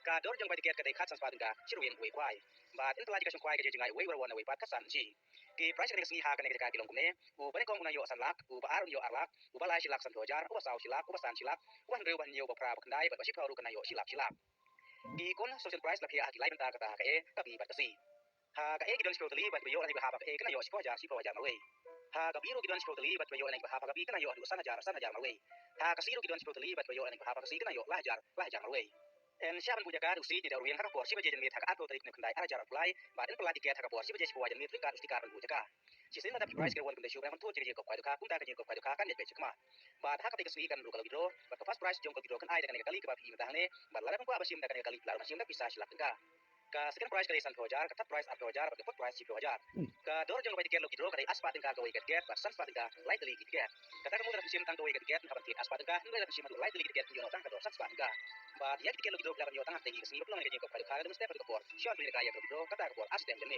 Ka dor jong bai tiket ka dei khat sans pa ka chiru yen we kwai. Ba in tla jika chung kwai ka je jingai we war wana we pat ka san chi. Ki price ka ngi ha ka ne ka kilong kumne. U ba ne kong una yo san lak, u ba ar yo ar lak, u ba lai shilak san dojar, u ba sau shilak, u ba san shilak, u ba reu ban yo ba pra ba kandai ba shi pa ru kana yo shilak shilak. Di kon social price la pia ki lai benta ka ta ka e ka bi ba ka si. Ha ka e gidon spro tali ba yo ani ba ha ba e kana yo shi po jar ma we. Ha ka biru gidon spro tali ba yo ani ba ha ba ka bi kana yo adu sana jar ma we. Ha ka siru gidon spro tali ba yo ani ba ha ba ka si kana yo lah jar ma we. En siapa punya kadu si tidak ruang hak porsi baje jenit hak atau tarik nekandai ara jar apply badan pelatih tiket hak porsi baje sebuah jenit rika ustika kan punya ka sisi nada price ke wan kunde syukur kan tuh jadi kok kaidu ka punta kan kok kaidu ka kan ya becek mah bad hak ketika segi kan lu kalau gitu bad first price jong kalau gitu kan ai dengan kali ke babi mentah ne bad lara pun abasim dengan kali lara masim bisa silap ka second price kali san hojar ka third price atau hojar ka fourth price si hojar ka dor jong baje tiket lu gitu kali aspat tingka ka we get bad san spat tingka light kali tiket kata kamu dalam musim tang ka we get kapan tit aspat tingka ndak dalam musim light kali tiket yo tang ka dor san spat tingka ba ya tiket lo gitu belakang yo tangah tinggi kesini belum ada kau pada kalian mesti pada kepor siapa yang kaya gitu kata kepor astem jenis